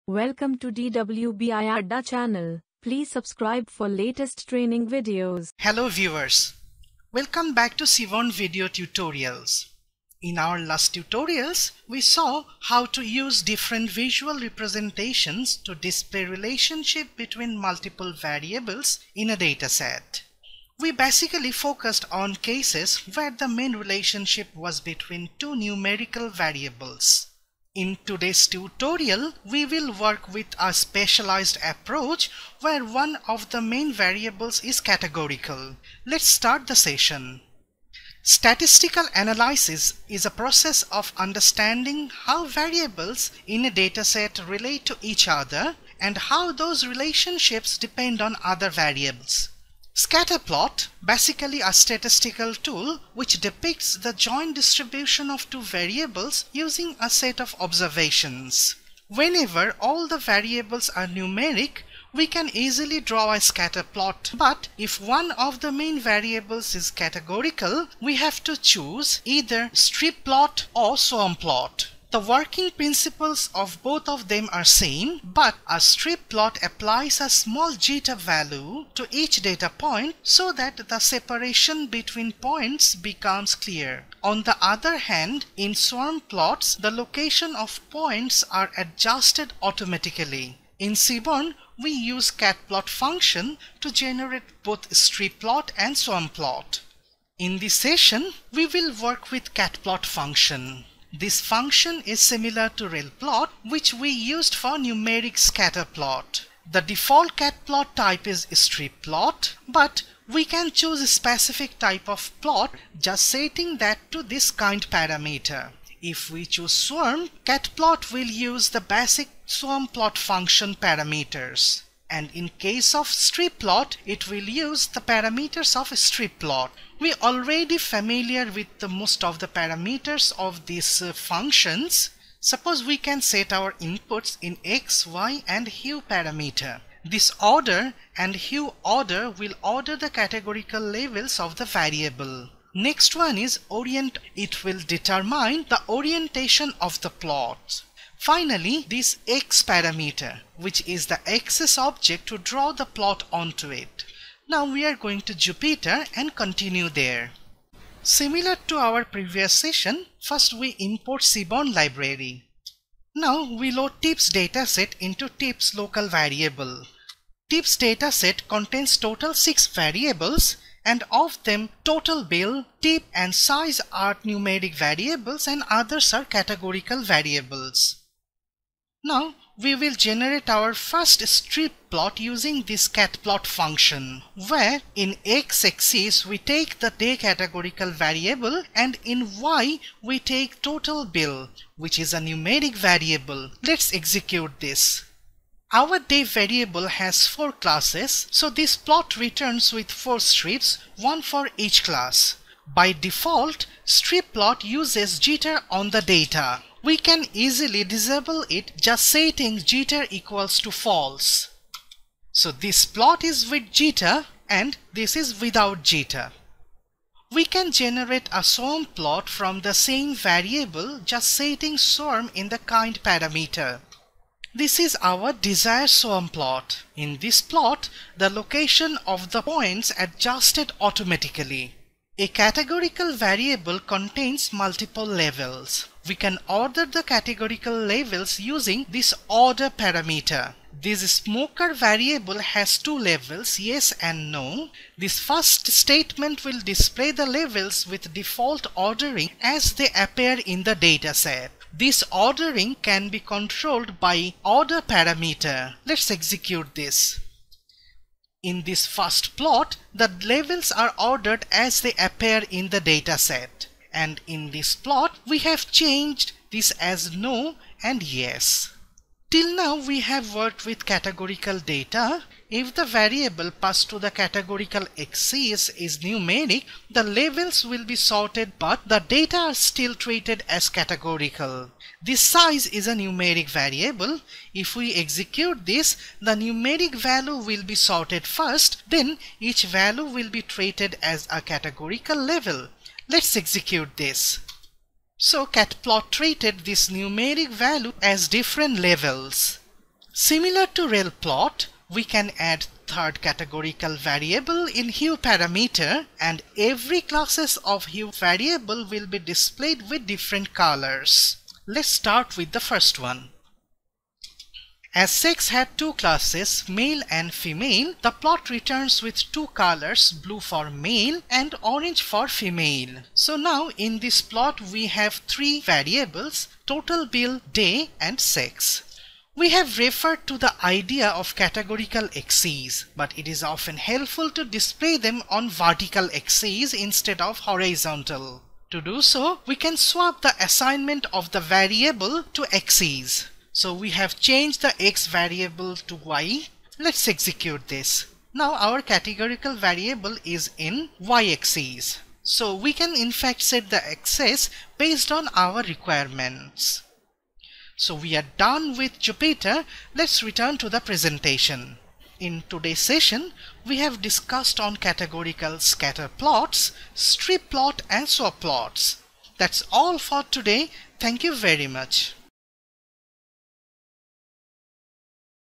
Welcome to DWBI Adda channel. Please subscribe for latest training videos. Hello viewers, welcome back to Sivon Video Tutorials. In our last tutorials, we saw how to use different visual representations to display relationship between multiple variables in a dataset. We basically focused on cases where the main relationship was between two numerical variables. In today's tutorial, we will work with a specialized approach where one of the main variables is categorical. Let's start the session. Statistical analysis is a process of understanding how variables in a dataset relate to each other and how those relationships depend on other variables. Scatterplot, basically a statistical tool which depicts the joint distribution of two variables using a set of observations. Whenever all the variables are numeric, we can easily draw a scatterplot, but if one of the main variables is categorical, we have to choose either strip plot or swarm plot. The working principles of both of them are same, but a strip plot applies a small zeta value to each data point so that the separation between points becomes clear. On the other hand, in swarm plots, the location of points are adjusted automatically. In Seaborn, we use catplot function to generate both strip plot and swarm plot. In this session, we will work with catplot function. This function is similar to railplot, which we used for numeric scatterplot. The default catplot type is strip plot, but we can choose a specific type of plot just setting that to this kind parameter. If we choose swarm, catplot will use the basic swarm plot function parameters. And in case of strip plot, it will use the parameters of strip plot. We are already familiar with the most of the parameters of these functions. Suppose we can set our inputs in x, y and hue parameter. This order and hue order will order the categorical levels of the variable. Next one is orient. It will determine the orientation of the plot. Finally, this x parameter, which is the axis object to draw the plot onto it. Now we are going to Jupyter and continue there. Similar to our previous session, first we import Seaborn library. Now we load tips dataset into tips local variable. Tips dataset contains total 6 variables, and of them total bill, tip and size are numeric variables and others are categorical variables. Now we will generate our first strip plot using this catplot function, where in x-axis we take the day categorical variable and in y we take total bill, which is a numeric variable. Let's execute this. Our day variable has 4 classes, so this plot returns with 4 strips, one for each class. By default, strip plot uses jitter on the data. We can easily disable it just setting jitter equals to false. So this plot is with jitter and this is without jitter. We can generate a swarm plot from the same variable just setting swarm in the kind parameter. This is our desired swarm plot. In this plot, the location of the points adjusted automatically. A categorical variable contains multiple levels. We can order the categorical levels using this order parameter. This smoker variable has 2 levels, yes and no. This first statement will display the levels with default ordering as they appear in the dataset. This ordering can be controlled by order parameter. Let's execute this. In this first plot, the levels are ordered as they appear in the dataset. And in this plot, we have changed this as no and yes. Till now we have worked with categorical data. If the variable passed to the categorical axis is numeric, the levels will be sorted but the data are still treated as categorical. This size is a numeric variable. If we execute this, the numeric value will be sorted first, then each value will be treated as a categorical level. Let's execute this. So catplot treated this numeric value as different levels. Similar to rel plot, we can add third categorical variable in hue parameter, and every classes of hue variable will be displayed with different colors. Let's start with the first one. As sex had two classes, male and female, the plot returns with two colors, blue for male and orange for female. So now in this plot we have three variables: total bill, day and sex. We have referred to the idea of categorical axes, but it is often helpful to display them on vertical axes instead of horizontal. To do so, we can swap the assignment of the variable to axes. So we have changed the x variable to y. Let's execute this. Now our categorical variable is in y-axis. So we can in fact set the axis based on our requirements. So we are done with Jupyter. Let's return to the presentation. In today's session, we have discussed on categorical scatter plots, strip plot and swap plots. That's all for today. Thank you very much.